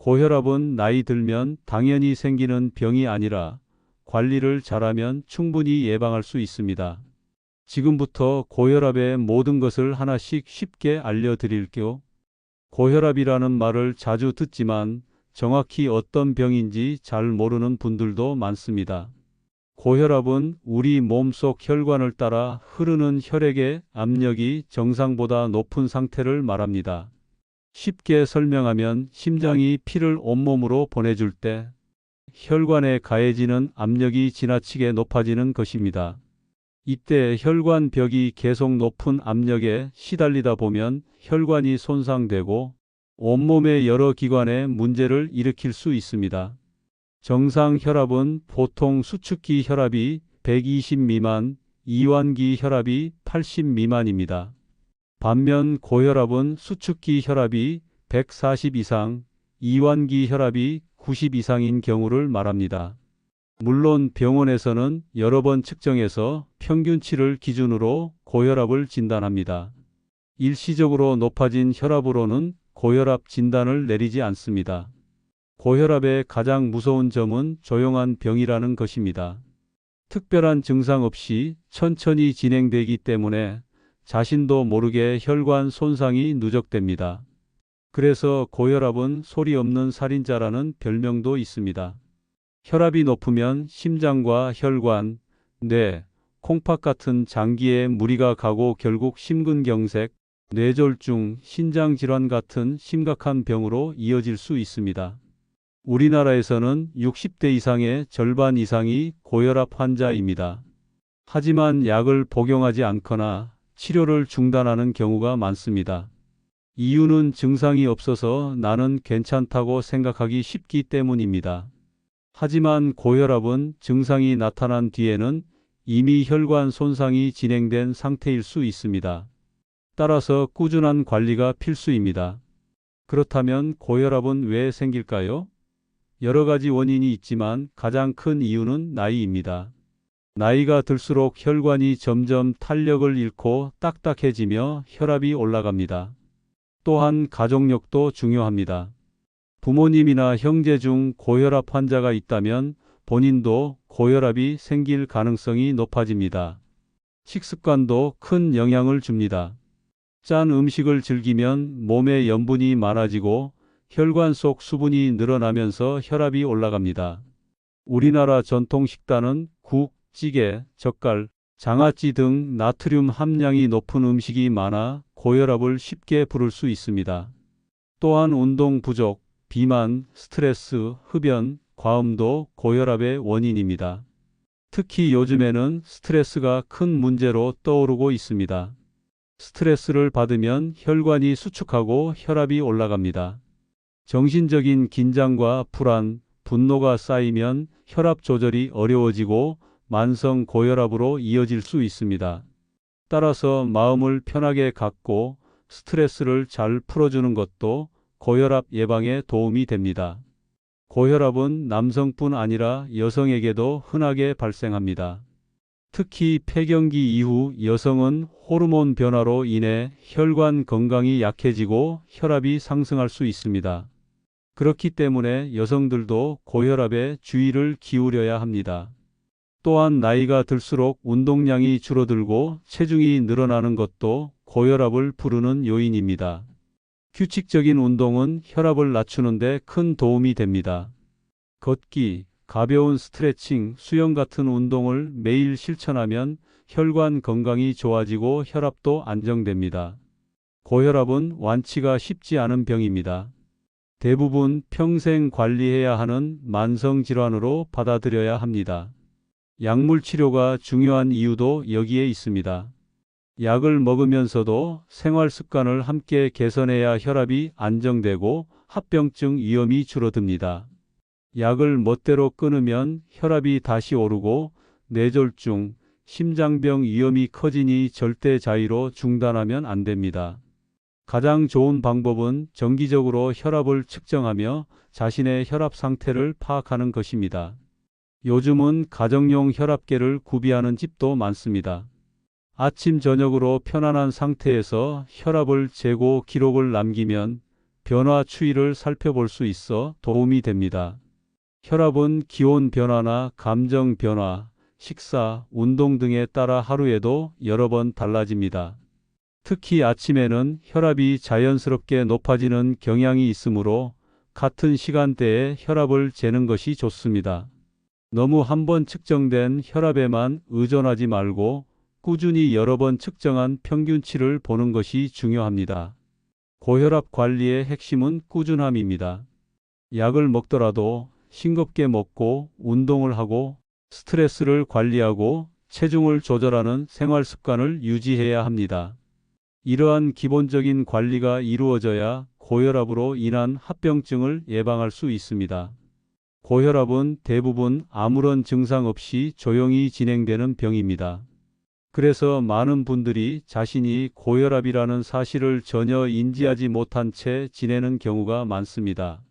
고혈압은 나이 들면 당연히 생기는 병이 아니라 관리를 잘하면 충분히 예방할 수 있습니다. 지금부터 고혈압의 모든 것을 하나씩 쉽게 알려드릴게요. 고혈압이라는 말을 자주 듣지만 정확히 어떤 병인지 잘 모르는 분들도 많습니다. 고혈압은 우리 몸속 혈관을 따라 흐르는 혈액의 압력이 정상보다 높은 상태를 말합니다. 쉽게 설명하면 심장이 피를 온몸으로 보내줄 때 혈관에 가해지는 압력이 지나치게 높아지는 것입니다. 이때 혈관벽이 계속 높은 압력에 시달리다 보면 혈관이 손상되고 온몸의 여러 기관에 문제를 일으킬 수 있습니다. 정상 혈압은 보통 수축기 혈압이 120 미만, 이완기 혈압이 80 미만입니다. 반면 고혈압은 수축기 혈압이 140 이상, 이완기 혈압이 90 이상인 경우를 말합니다. 물론 병원에서는 여러 번 측정해서 평균치를 기준으로 고혈압을 진단합니다. 일시적으로 높아진 혈압으로는 고혈압 진단을 내리지 않습니다. 고혈압의 가장 무서운 점은 조용한 병이라는 것입니다. 특별한 증상 없이 천천히 진행되기 때문에 자신도 모르게 혈관 손상이 누적됩니다. 그래서 고혈압은 소리 없는 살인자라는 별명도 있습니다. 혈압이 높으면 심장과 혈관, 뇌, 콩팥 같은 장기에 무리가 가고 결국 심근경색, 뇌졸중, 신장질환 같은 심각한 병으로 이어질 수 있습니다. 우리나라에서는 60대 이상의 절반 이상이 고혈압 환자입니다. 하지만 약을 복용하지 않거나 치료를 중단하는 경우가 많습니다. 이유는 증상이 없어서 나는 괜찮다고 생각하기 쉽기 때문입니다. 하지만 고혈압은 증상이 나타난 뒤에는 이미 혈관 손상이 진행된 상태일 수 있습니다. 따라서 꾸준한 관리가 필수입니다. 그렇다면 고혈압은 왜 생길까요? 여러 가지 원인이 있지만 가장 큰 이유는 나이입니다. 나이가 들수록 혈관이 점점 탄력을 잃고 딱딱해지며 혈압이 올라갑니다. 또한 가족력도 중요합니다. 부모님이나 형제 중 고혈압 환자가 있다면 본인도 고혈압이 생길 가능성이 높아집니다. 식습관도 큰 영향을 줍니다. 짠 음식을 즐기면 몸에 염분이 많아지고 혈관 속 수분이 늘어나면서 혈압이 올라갑니다. 우리나라 전통 식단은 국, 찌개, 젓갈, 장아찌 등 나트륨 함량이 높은 음식이 많아 고혈압을 쉽게 부를 수 있습니다. 또한 운동 부족, 비만, 스트레스, 흡연, 과음도 고혈압의 원인입니다. 특히 요즘에는 스트레스가 큰 문제로 떠오르고 있습니다. 스트레스를 받으면 혈관이 수축하고 혈압이 올라갑니다. 정신적인 긴장과 불안, 분노가 쌓이면 혈압 조절이 어려워지고 만성 고혈압으로 이어질 수 있습니다. 따라서 마음을 편하게 갖고 스트레스를 잘 풀어주는 것도 고혈압 예방에 도움이 됩니다. 고혈압은 남성뿐 아니라 여성에게도 흔하게 발생합니다. 특히 폐경기 이후 여성은 호르몬 변화로 인해 혈관 건강이 약해지고 혈압이 상승할 수 있습니다. 그렇기 때문에 여성들도 고혈압에 주의를 기울여야 합니다. 또한 나이가 들수록 운동량이 줄어들고 체중이 늘어나는 것도 고혈압을 부르는 요인입니다. 규칙적인 운동은 혈압을 낮추는 데 큰 도움이 됩니다. 걷기, 가벼운 스트레칭, 수영 같은 운동을 매일 실천하면 혈관 건강이 좋아지고 혈압도 안정됩니다. 고혈압은 완치가 쉽지 않은 병입니다. 대부분 평생 관리해야 하는 만성 질환으로 받아들여야 합니다. 약물 치료가 중요한 이유도 여기에 있습니다. 약을 먹으면서도 생활 습관을 함께 개선해야 혈압이 안정되고 합병증 위험이 줄어듭니다. 약을 멋대로 끊으면 혈압이 다시 오르고 뇌졸중, 심장병 위험이 커지니 절대 자의로 중단하면 안 됩니다. 가장 좋은 방법은 정기적으로 혈압을 측정하며 자신의 혈압 상태를 파악하는 것입니다. 요즘은 가정용 혈압계를 구비하는 집도 많습니다. 아침 저녁으로 편안한 상태에서 혈압을 재고 기록을 남기면 변화 추이를 살펴볼 수 있어 도움이 됩니다. 혈압은 기온 변화나 감정 변화, 식사, 운동 등에 따라 하루에도 여러 번 달라집니다. 특히 아침에는 혈압이 자연스럽게 높아지는 경향이 있으므로 같은 시간대에 혈압을 재는 것이 좋습니다. 너무 한 번 측정된 혈압에만 의존하지 말고 꾸준히 여러 번 측정한 평균치를 보는 것이 중요합니다. 고혈압 관리의 핵심은 꾸준함입니다. 약을 먹더라도 싱겁게 먹고 운동을 하고 스트레스를 관리하고 체중을 조절하는 생활 습관을 유지해야 합니다. 이러한 기본적인 관리가 이루어져야 고혈압으로 인한 합병증을 예방할 수 있습니다. 고혈압은 대부분 아무런 증상 없이 조용히 진행되는 병입니다. 그래서 많은 분들이 자신이 고혈압이라는 사실을 전혀 인지하지 못한 채 지내는 경우가 많습니다.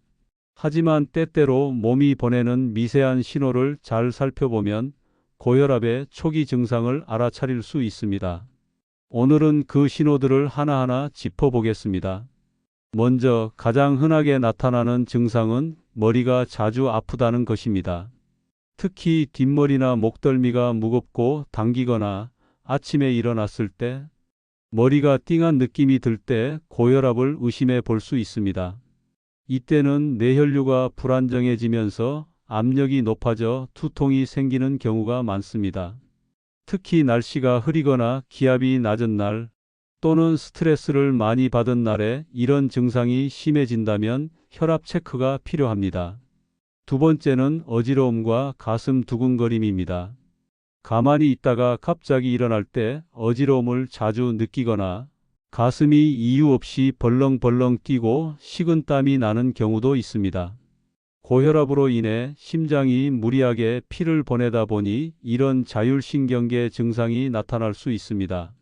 하지만 때때로 몸이 보내는 미세한 신호를 잘 살펴보면 고혈압의 초기 증상을 알아차릴 수 있습니다. 오늘은 그 신호들을 하나하나 짚어보겠습니다. 먼저 가장 흔하게 나타나는 증상은 머리가 자주 아프다는 것입니다. 특히 뒷머리나 목덜미가 무겁고 당기거나 아침에 일어났을 때 머리가 띵한 느낌이 들 때 고혈압을 의심해 볼 수 있습니다. 이때는 뇌혈류가 불안정해지면서 압력이 높아져 두통이 생기는 경우가 많습니다. 특히 날씨가 흐리거나 기압이 낮은 날 또는 스트레스를 많이 받은 날에 이런 증상이 심해진다면 혈압 체크가 필요합니다. 두 번째는 어지러움과 가슴 두근거림입니다. 가만히 있다가 갑자기 일어날 때 어지러움을 자주 느끼거나 가슴이 이유 없이 벌렁벌렁 뛰고 식은땀이 나는 경우도 있습니다. 고혈압으로 인해 심장이 무리하게 피를 보내다 보니 이런 자율신경계 증상이 나타날 수 있습니다.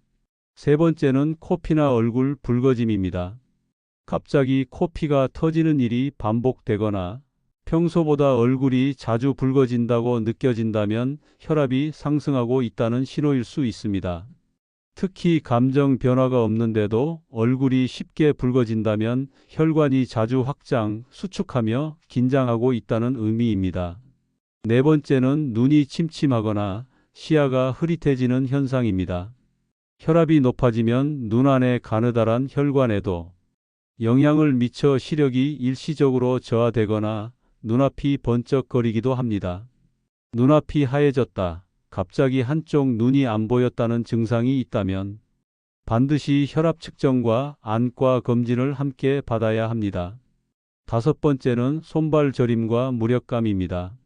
세 번째는 코피나 얼굴 붉어짐입니다. 갑자기 코피가 터지는 일이 반복되거나 평소보다 얼굴이 자주 붉어진다고 느껴진다면 혈압이 상승하고 있다는 신호일 수 있습니다. 특히 감정 변화가 없는데도 얼굴이 쉽게 붉어진다면 혈관이 자주 확장, 수축하며 긴장하고 있다는 의미입니다. 네 번째는 눈이 침침하거나 시야가 흐릿해지는 현상입니다. 혈압이 높아지면 눈 안의 가느다란 혈관에도 영향을 미쳐 시력이 일시적으로 저하되거나 눈앞이 번쩍거리기도 합니다. 눈앞이 하얘졌다. 갑자기 한쪽 눈이 안 보였다는 증상이 있다면 반드시 혈압 측정과 안과 검진을 함께 받아야 합니다. 다섯 번째는 손발 저림과 무력감입니다.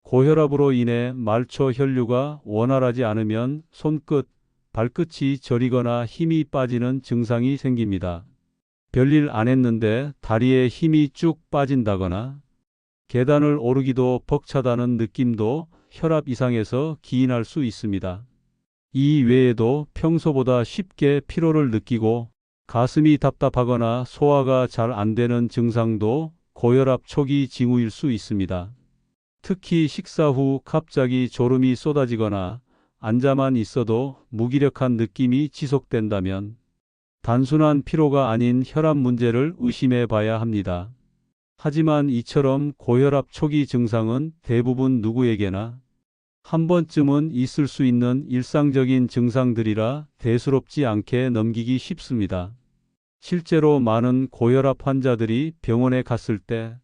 고혈압으로 인해 말초 혈류가 원활하지 않으면 손끝, 발끝이 저리거나 힘이 빠지는 증상이 생깁니다. 별일 안 했는데 다리에 힘이 쭉 빠진다거나 계단을 오르기도 벅차다는 느낌도 혈압 이상에서 기인할 수 있습니다. 이 외에도 평소보다 쉽게 피로를 느끼고 가슴이 답답하거나 소화가 잘 안 되는 증상도 고혈압 초기 징후일 수 있습니다. 특히 식사 후 갑자기 졸음이 쏟아지거나 앉아만 있어도 무기력한 느낌이 지속된다면 단순한 피로가 아닌 혈압 문제를 의심해 봐야 합니다. 하지만 이처럼 고혈압 초기 증상은 대부분 누구에게나 한 번쯤은 있을 수 있는 일상적인 증상들이라 대수롭지 않게 넘기기 쉽습니다. 실제로 많은 고혈압 환자들이 병원에 갔을 때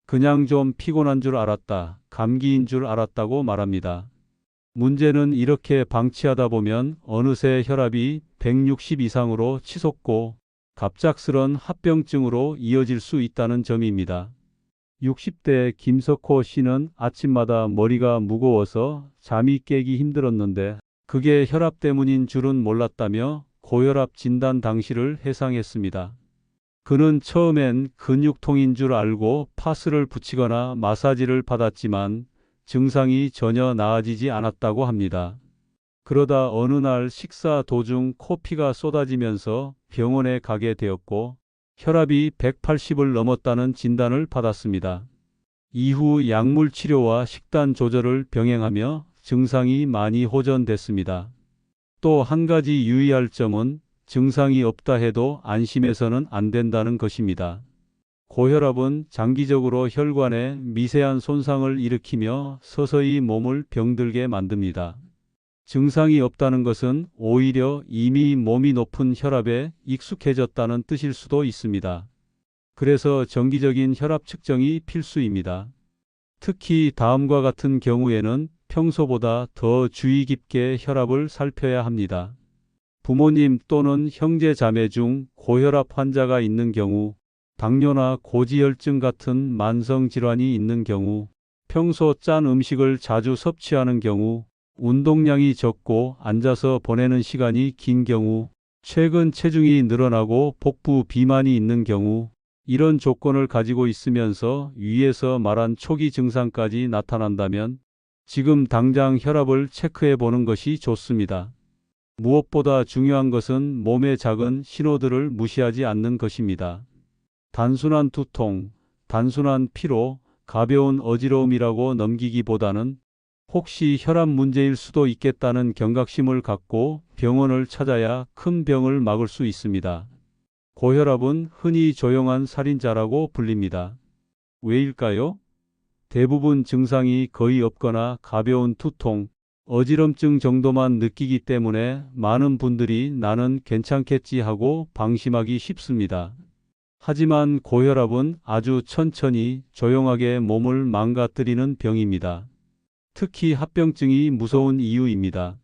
그냥 좀 피곤한 줄 알았다, 감기인 줄 알았다고 말합니다. 문제는 이렇게 방치하다 보면 어느새 혈압이 160 이상으로 치솟고 갑작스런 합병증으로 이어질 수 있다는 점입니다. 60대 김석호 씨는 아침마다 머리가 무거워서 잠이 깨기 힘들었는데 그게 혈압 때문인 줄은 몰랐다며 고혈압 진단 당시를 해상했습니다. 그는 처음엔 근육통인 줄 알고 파스를 붙이거나 마사지를 받았지만 증상이 전혀 나아지지 않았다고 합니다. 그러다 어느 날 식사 도중 코피가 쏟아지면서 병원에 가게 되었고 혈압이 180을 넘었다는 진단을 받았습니다. 이후 약물 치료와 식단 조절을 병행하며 증상이 많이 호전됐습니다. 또 한 가지 유의할 점은 증상이 없다 해도 안심해서는 안 된다는 것입니다. 고혈압은 장기적으로 혈관에 미세한 손상을 일으키며 서서히 몸을 병들게 만듭니다. 증상이 없다는 것은 오히려 이미 몸이 높은 혈압에 익숙해졌다는 뜻일 수도 있습니다. 그래서 정기적인 혈압 측정이 필수입니다. 특히 다음과 같은 경우에는 평소보다 더 주의 깊게 혈압을 살펴야 합니다. 부모님 또는 형제 자매 중 고혈압 환자가 있는 경우, 당뇨나 고지혈증 같은 만성 질환이 있는 경우, 평소 짠 음식을 자주 섭취하는 경우, 운동량이 적고 앉아서 보내는 시간이 긴 경우, 최근 체중이 늘어나고 복부 비만이 있는 경우, 이런 조건을 가지고 있으면서 위에서 말한 초기 증상까지 나타난다면 지금 당장 혈압을 체크해 보는 것이 좋습니다. 무엇보다 중요한 것은 몸의 작은 신호들을 무시하지 않는 것입니다. 단순한 두통, 단순한 피로, 가벼운 어지러움이라고 넘기기보다는 혹시 혈압 문제일 수도 있겠다는 경각심을 갖고 병원을 찾아야 큰 병을 막을 수 있습니다. 고혈압은 흔히 조용한 살인자라고 불립니다. 왜일까요? 대부분 증상이 거의 없거나 가벼운 두통, 어지럼증 정도만 느끼기 때문에 많은 분들이 나는 괜찮겠지 하고 방심하기 쉽습니다. 하지만 고혈압은 아주 천천히 조용하게 몸을 망가뜨리는 병입니다. 특히 합병증이 무서운 이유입니다.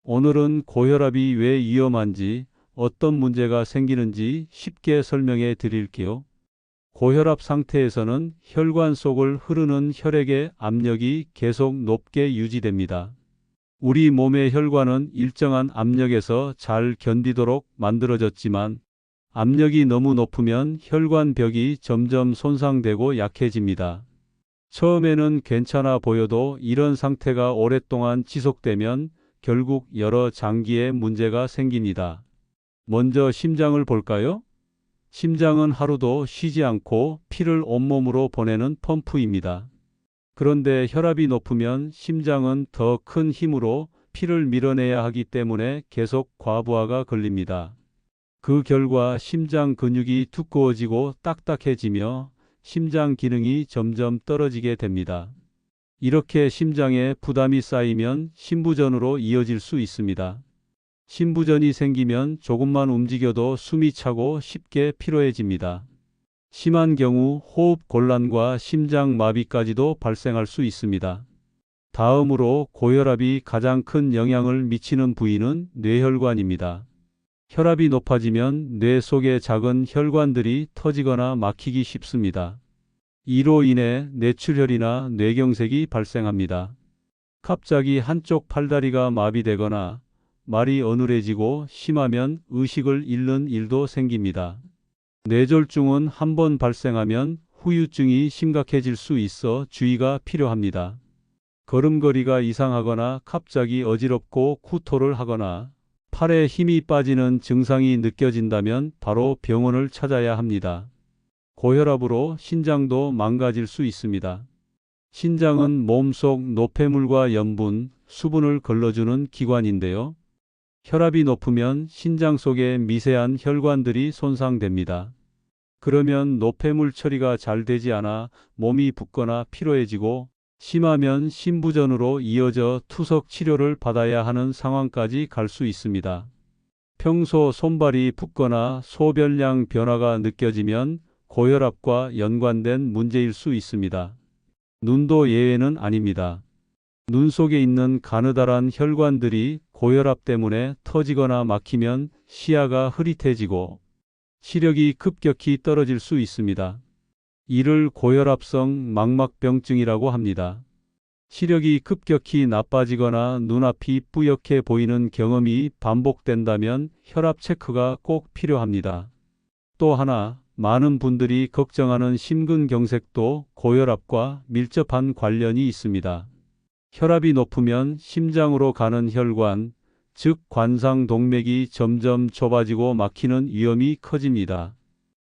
오늘은 고혈압이 왜 위험한지, 어떤 문제가 생기는지 쉽게 설명해 드릴게요. 고혈압 상태에서는 혈관 속을 흐르는 혈액의 압력이 계속 높게 유지됩니다. 우리 몸의 혈관은 일정한 압력에서 잘 견디도록 만들어졌지만 압력이 너무 높으면 혈관 벽이 점점 손상되고 약해집니다. 처음에는 괜찮아 보여도 이런 상태가 오랫동안 지속되면 결국 여러 장기에 문제가 생깁니다. 먼저 심장을 볼까요? 심장은 하루도 쉬지 않고 피를 온몸으로 보내는 펌프입니다. 그런데 혈압이 높으면 심장은 더 큰 힘으로 피를 밀어내야 하기 때문에 계속 과부하가 걸립니다. 그 결과 심장 근육이 두꺼워지고 딱딱해지며 심장 기능이 점점 떨어지게 됩니다. 이렇게 심장에 부담이 쌓이면 심부전으로 이어질 수 있습니다. 심부전이 생기면 조금만 움직여도 숨이 차고 쉽게 피로해집니다. 심한 경우 호흡 곤란과 심장 마비까지도 발생할 수 있습니다. 다음으로 고혈압이 가장 큰 영향을 미치는 부위는 뇌혈관입니다. 혈압이 높아지면 뇌 속의 작은 혈관들이 터지거나 막히기 쉽습니다. 이로 인해 뇌출혈이나 뇌경색이 발생합니다. 갑자기 한쪽 팔다리가 마비되거나 말이 어눌해지고 심하면 의식을 잃는 일도 생깁니다. 뇌졸중은 한번 발생하면 후유증이 심각해질 수 있어 주의가 필요합니다. 걸음걸이가 이상하거나 갑자기 어지럽고 구토를 하거나 팔에 힘이 빠지는 증상이 느껴진다면 바로 병원을 찾아야 합니다. 고혈압으로 신장도 망가질 수 있습니다. 신장은 몸속 노폐물과 염분, 수분을 걸러주는 기관인데요. 혈압이 높으면 신장 속의 미세한 혈관들이 손상됩니다. 그러면 노폐물 처리가 잘 되지 않아 몸이 붓거나 피로해지고 심하면 심부전으로 이어져 투석 치료를 받아야 하는 상황까지 갈 수 있습니다. 평소 손발이 붓거나 소변량 변화가 느껴지면 고혈압과 연관된 문제일 수 있습니다. 눈도 예외는 아닙니다. 눈 속에 있는 가느다란 혈관들이 고혈압 때문에 터지거나 막히면 시야가 흐릿해지고 시력이 급격히 떨어질 수 있습니다. 이를 고혈압성 망막병증이라고 합니다. 시력이 급격히 나빠지거나 눈앞이 뿌옇게 보이는 경험이 반복된다면 혈압 체크가 꼭 필요합니다. 또 하나, 많은 분들이 걱정하는 심근경색도 고혈압과 밀접한 관련이 있습니다. 혈압이 높으면 심장으로 가는 혈관, 즉 관상동맥이 점점 좁아지고 막히는 위험이 커집니다.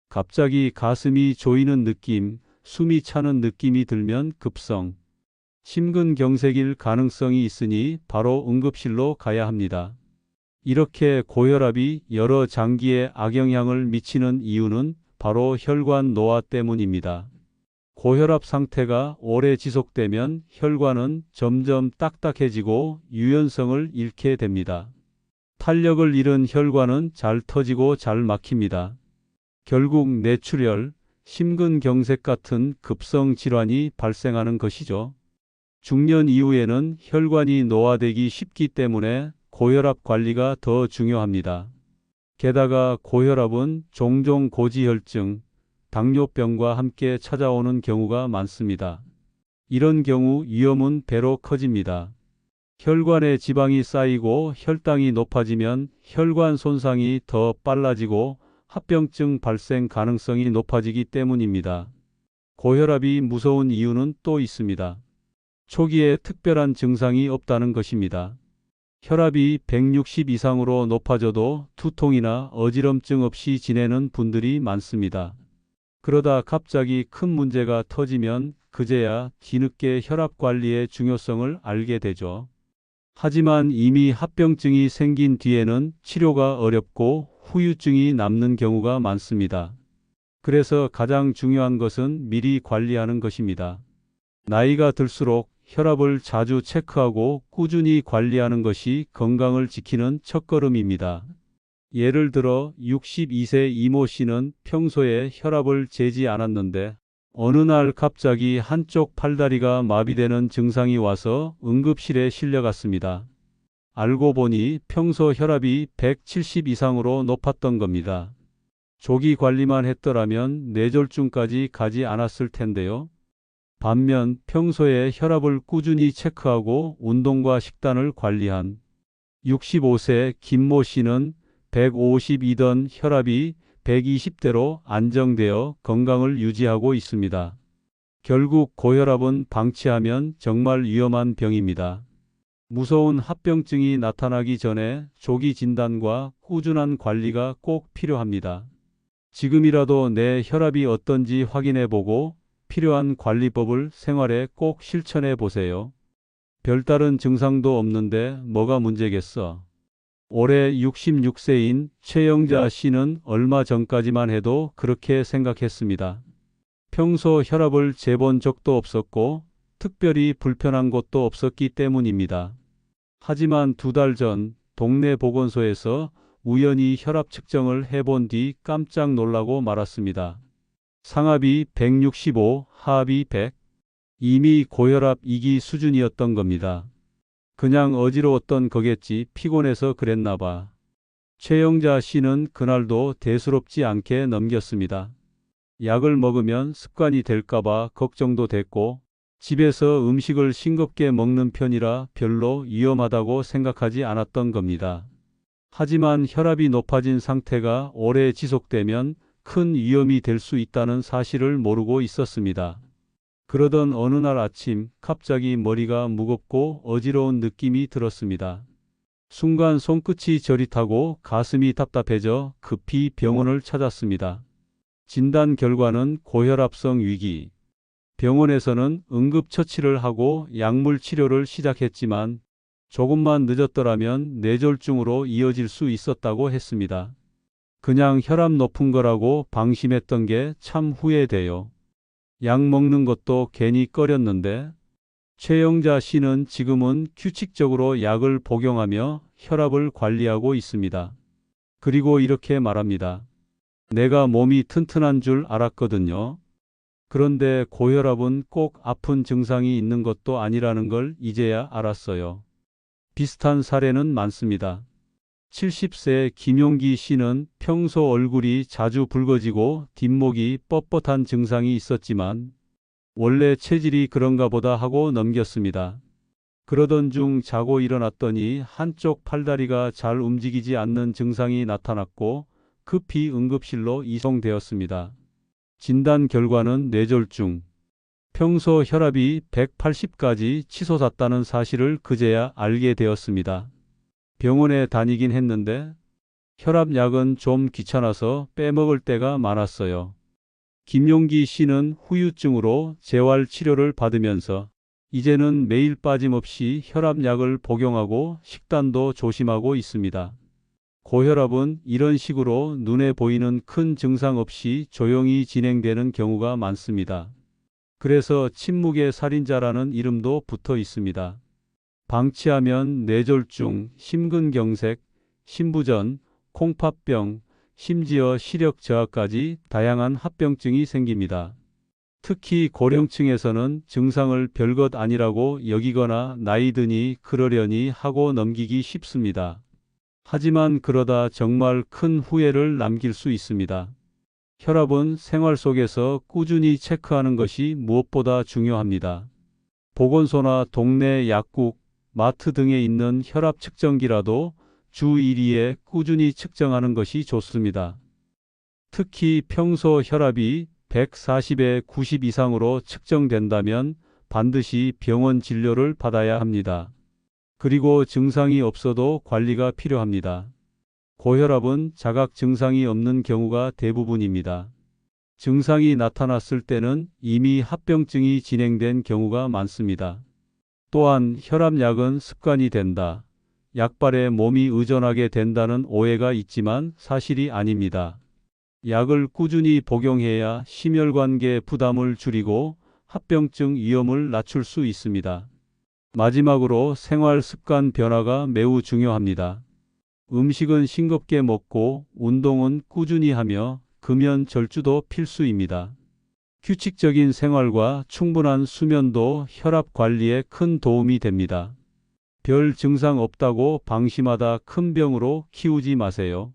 갑자기 가슴이 조이는 느낌, 숨이 차는 느낌이 들면 급성 심근경색일 가능성이 있으니 바로 응급실로 가야 합니다. 이렇게 고혈압이 여러 장기에 악영향을 미치는 이유는 바로 혈관 노화 때문입니다. 고혈압 상태가 오래 지속되면 혈관은 점점 딱딱해지고 유연성을 잃게 됩니다. 탄력을 잃은 혈관은 잘 터지고 잘 막힙니다. 결국 뇌출혈, 심근경색 같은 급성 질환이 발생하는 것이죠. 중년 이후에는 혈관이 노화되기 쉽기 때문에 고혈압 관리가 더 중요합니다. 게다가 고혈압은 종종 고지혈증, 당뇨병과 함께 찾아오는 경우가 많습니다. 이런 경우 위험은 배로 커집니다. 혈관에 지방이 쌓이고 혈당이 높아지면 혈관 손상이 더 빨라지고 합병증 발생 가능성이 높아지기 때문입니다. 고혈압이 무서운 이유는 또 있습니다. 초기에 특별한 증상이 없다는 것입니다. 혈압이 160 이상으로 높아져도 두통이나 어지럼증 없이 지내는 분들이 많습니다. 그러다 갑자기 큰 문제가 터지면 그제야 뒤늦게 혈압 관리의 중요성을 알게 되죠. 하지만 이미 합병증이 생긴 뒤에는 치료가 어렵고 후유증이 남는 경우가 많습니다. 그래서 가장 중요한 것은 미리 관리하는 것입니다. 나이가 들수록 혈압을 자주 체크하고 꾸준히 관리하는 것이 건강을 지키는 첫걸음입니다. 예를 들어 62세 이모 씨는 평소에 혈압을 재지 않았는데 어느 날 갑자기 한쪽 팔다리가 마비되는 증상이 와서 응급실에 실려갔습니다. 알고 보니 평소 혈압이 170 이상으로 높았던 겁니다. 조기 관리만 했더라면 뇌졸중까지 가지 않았을 텐데요. 반면 평소에 혈압을 꾸준히 체크하고 운동과 식단을 관리한 65세 김모 씨는 152던 혈압이 120대로 안정되어 건강을 유지하고 있습니다. 결국 고혈압은 방치하면 정말 위험한 병입니다. 무서운 합병증이 나타나기 전에 조기 진단과 꾸준한 관리가 꼭 필요합니다. 지금이라도 내 혈압이 어떤지 확인해 보고 필요한 관리법을 생활에 꼭 실천해 보세요. 별다른 증상도 없는데 뭐가 문제겠어? 올해 66세인 최영자 씨는 얼마 전까지만 해도 그렇게 생각했습니다. 평소 혈압을 재본 적도 없었고 특별히 불편한 것도 없었기 때문입니다. 하지만 2달 전 동네 보건소에서 우연히 혈압 측정을 해본 뒤 깜짝 놀라고 말았습니다. 상압이 165, 하압이 100. 이미 고혈압 2기 수준이었던 겁니다. 그냥 어지러웠던 거겠지 피곤해서 그랬나 봐. 최영자 씨는 그날도 대수롭지 않게 넘겼습니다. 약을 먹으면 습관이 될까봐 걱정도 됐고 집에서 음식을 싱겁게 먹는 편이라 별로 위험하다고 생각하지 않았던 겁니다. 하지만 혈압이 높아진 상태가 오래 지속되면 큰 위험이 될 수 있다는 사실을 모르고 있었습니다. 그러던 어느 날 아침 갑자기 머리가 무겁고 어지러운 느낌이 들었습니다. 순간 손끝이 저릿하고 가슴이 답답해져 급히 병원을 찾았습니다. 진단 결과는 고혈압성 위기. 병원에서는 응급처치를 하고 약물 치료를 시작했지만 조금만 늦었더라면 뇌졸중으로 이어질 수 있었다고 했습니다. 그냥 혈압 높은 거라고 방심했던 게 참 후회돼요. 약 먹는 것도 괜히 꺼렸는데 최영자 씨는 지금은 규칙적으로 약을 복용하며 혈압을 관리하고 있습니다. 그리고 이렇게 말합니다. 내가 몸이 튼튼한 줄 알았거든요. 그런데 고혈압은 꼭 아픈 증상이 있는 것도 아니라는 걸 이제야 알았어요. 비슷한 사례는 많습니다. 70세 김용기 씨는 평소 얼굴이 자주 붉어지고 뒷목이 뻣뻣한 증상이 있었지만 원래 체질이 그런가 보다 하고 넘겼습니다. 그러던 중 자고 일어났더니 한쪽 팔다리가 잘 움직이지 않는 증상이 나타났고 급히 응급실로 이송되었습니다. 진단 결과는 뇌졸중. 평소 혈압이 180까지 치솟았다는 사실을 그제야 알게 되었습니다. 병원에 다니긴 했는데 혈압약은 좀 귀찮아서 빼먹을 때가 많았어요. 김용기 씨는 후유증으로 재활 치료를 받으면서 이제는 매일 빠짐없이 혈압약을 복용하고 식단도 조심하고 있습니다. 고혈압은 이런 식으로 눈에 보이는 큰 증상 없이 조용히 진행되는 경우가 많습니다. 그래서 침묵의 살인자라는 이름도 붙어 있습니다. 방치하면 뇌졸중, 심근경색, 심부전, 콩팥병, 심지어 시력 저하까지 다양한 합병증이 생깁니다. 특히 고령층에서는 증상을 별것 아니라고 여기거나 나이 드니 그러려니 하고 넘기기 쉽습니다. 하지만 그러다 정말 큰 후회를 남길 수 있습니다. 혈압은 생활 속에서 꾸준히 체크하는 것이 무엇보다 중요합니다. 보건소나 동네 약국, 마트 등에 있는 혈압 측정기라도 주 1회에 꾸준히 측정하는 것이 좋습니다. 특히 평소 혈압이 140에 90 이상으로 측정된다면 반드시 병원 진료를 받아야 합니다. 그리고 증상이 없어도 관리가 필요합니다. 고혈압은 자각 증상이 없는 경우가 대부분입니다. 증상이 나타났을 때는 이미 합병증이 진행된 경우가 많습니다. 또한 혈압약은 습관이 된다. 약발에 몸이 의존하게 된다는 오해가 있지만 사실이 아닙니다. 약을 꾸준히 복용해야 심혈관계 부담을 줄이고 합병증 위험을 낮출 수 있습니다. 마지막으로 생활 습관 변화가 매우 중요합니다. 음식은 싱겁게 먹고 운동은 꾸준히 하며 금연 절주도 필수입니다. 규칙적인 생활과 충분한 수면도 혈압 관리에 큰 도움이 됩니다. 별 증상 없다고 방심하다 큰 병으로 키우지 마세요.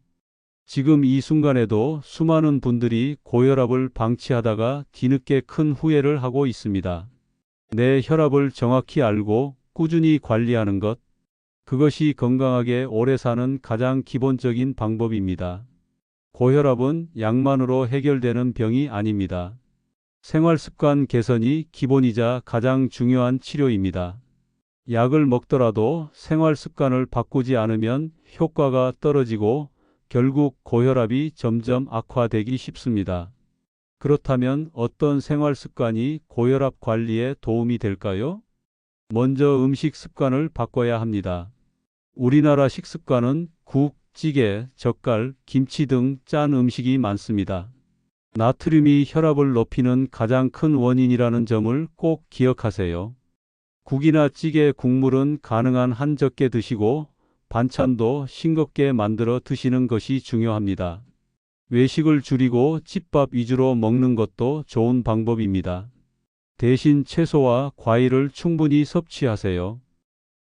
지금 이 순간에도 수많은 분들이 고혈압을 방치하다가 뒤늦게 큰 후회를 하고 있습니다. 내 혈압을 정확히 알고 꾸준히 관리하는 것, 그것이 건강하게 오래 사는 가장 기본적인 방법입니다. 고혈압은 약만으로 해결되는 병이 아닙니다. 생활습관 개선이 기본이자 가장 중요한 치료입니다. 약을 먹더라도 생활습관을 바꾸지 않으면 효과가 떨어지고 결국 고혈압이 점점 악화되기 쉽습니다. 그렇다면 어떤 생활습관이 고혈압 관리에 도움이 될까요? 먼저 음식 습관을 바꿔야 합니다. 우리나라 식습관은 국, 찌개, 젓갈, 김치 등 짠 음식이 많습니다. 나트륨이 혈압을 높이는 가장 큰 원인이라는 점을 꼭 기억하세요. 국이나 찌개, 국물은 가능한 한 적게 드시고 반찬도 싱겁게 만들어 드시는 것이 중요합니다. 외식을 줄이고 집밥 위주로 먹는 것도 좋은 방법입니다. 대신 채소와 과일을 충분히 섭취하세요.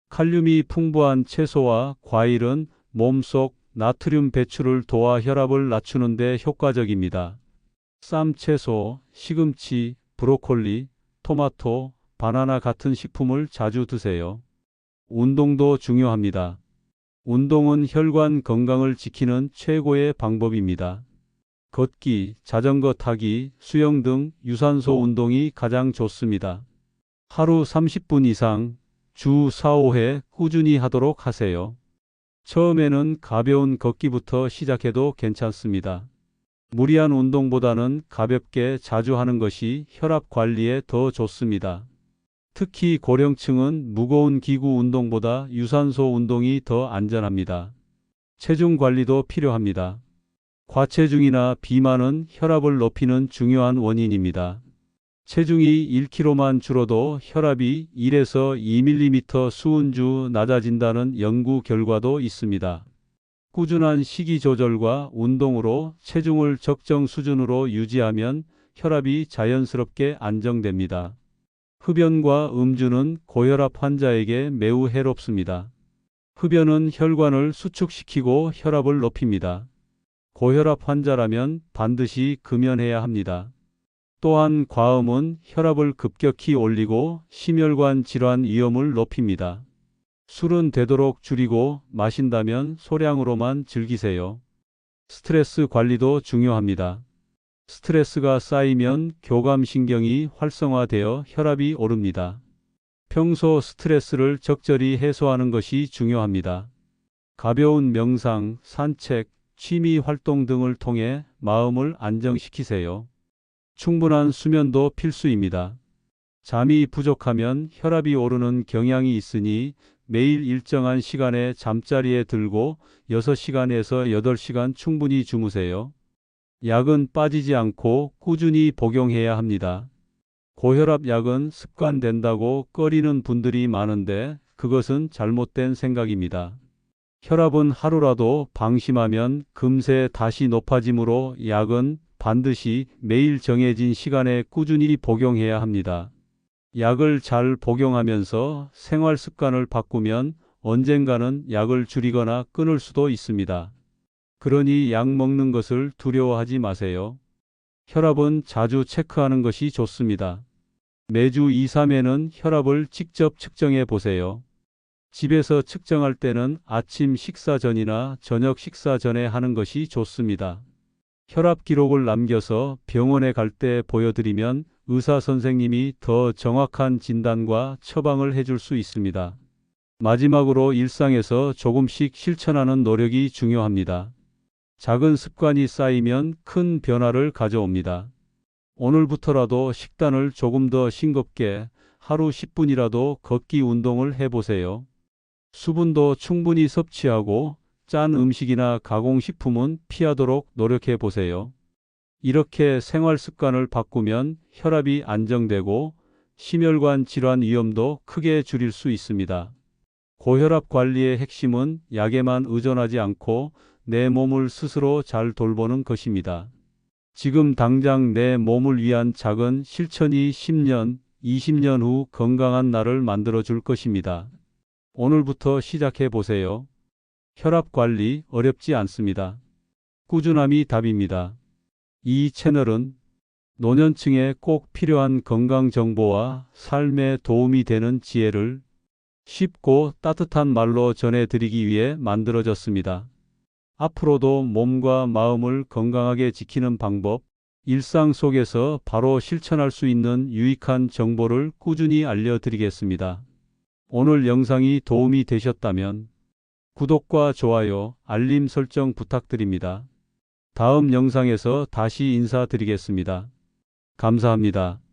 칼륨이 풍부한 채소와 과일은 몸속 나트륨 배출을 도와 혈압을 낮추는 데 효과적입니다. 쌈채소, 시금치, 브로콜리, 토마토, 바나나 같은 식품을 자주 드세요. 운동도 중요합니다. 운동은 혈관 건강을 지키는 최고의 방법입니다. 걷기, 자전거 타기, 수영 등 유산소 운동이 가장 좋습니다. 하루 30분 이상 주 4, 5회 꾸준히 하도록 하세요. 처음에는 가벼운 걷기부터 시작해도 괜찮습니다. 무리한 운동보다는 가볍게 자주 하는 것이 혈압 관리에 더 좋습니다. 특히 고령층은 무거운 기구 운동보다 유산소 운동이 더 안전합니다. 체중 관리도 필요합니다. 과체중이나 비만은 혈압을 높이는 중요한 원인입니다. 체중이 1kg만 줄어도 혈압이 1에서 2mm 수은주 낮아진다는 연구 결과도 있습니다. 꾸준한 식이 조절과 운동으로 체중을 적정 수준으로 유지하면 혈압이 자연스럽게 안정됩니다. 흡연과 음주는 고혈압 환자에게 매우 해롭습니다. 흡연은 혈관을 수축시키고 혈압을 높입니다. 고혈압 환자라면 반드시 금연해야 합니다. 또한 과음은 혈압을 급격히 올리고 심혈관 질환 위험을 높입니다. 술은 되도록 줄이고 마신다면 소량으로만 즐기세요. 스트레스 관리도 중요합니다. 스트레스가 쌓이면 교감신경이 활성화되어 혈압이 오릅니다. 평소 스트레스를 적절히 해소하는 것이 중요합니다. 가벼운 명상, 산책, 취미 활동 등을 통해 마음을 안정시키세요. 충분한 수면도 필수입니다. 잠이 부족하면 혈압이 오르는 경향이 있으니 매일 일정한 시간에 잠자리에 들고 6시간에서 8시간 충분히 주무세요. 약은 빠지지 않고 꾸준히 복용해야 합니다. 고혈압 약은 습관된다고 꺼리는 분들이 많은데 그것은 잘못된 생각입니다. 혈압은 하루라도 방심하면 금세 다시 높아지므로 약은 반드시 매일 정해진 시간에 꾸준히 복용해야 합니다. 약을 잘 복용하면서 생활 습관을 바꾸면 언젠가는 약을 줄이거나 끊을 수도 있습니다. 그러니 약 먹는 것을 두려워하지 마세요. 혈압은 자주 체크하는 것이 좋습니다. 매주 2, 3회는 혈압을 직접 측정해 보세요. 집에서 측정할 때는 아침 식사 전이나 저녁 식사 전에 하는 것이 좋습니다. 혈압 기록을 남겨서 병원에 갈 때 보여드리면 의사 선생님이 더 정확한 진단과 처방을 해줄 수 있습니다. 마지막으로 일상에서 조금씩 실천하는 노력이 중요합니다. 작은 습관이 쌓이면 큰 변화를 가져옵니다. 오늘부터라도 식단을 조금 더 싱겁게 하루 10분이라도 걷기 운동을 해보세요. 수분도 충분히 섭취하고 짠 음식이나 가공식품은 피하도록 노력해 보세요. 이렇게 생활 습관을 바꾸면 혈압이 안정되고 심혈관 질환 위험도 크게 줄일 수 있습니다. 고혈압 관리의 핵심은 약에만 의존하지 않고 내 몸을 스스로 잘 돌보는 것입니다. 지금 당장 내 몸을 위한 작은 실천이 10년, 20년 후 건강한 나를 만들어 줄 것입니다. 오늘부터 시작해 보세요. 혈압 관리 어렵지 않습니다. 꾸준함이 답입니다. 이 채널은 노년층에 꼭 필요한 건강 정보와 삶에 도움이 되는 지혜를 쉽고 따뜻한 말로 전해드리기 위해 만들어졌습니다. 앞으로도 몸과 마음을 건강하게 지키는 방법, 일상 속에서 바로 실천할 수 있는 유익한 정보를 꾸준히 알려드리겠습니다. 오늘 영상이 도움이 되셨다면 구독과 좋아요, 알림 설정 부탁드립니다. 다음 영상에서 다시 인사드리겠습니다. 감사합니다.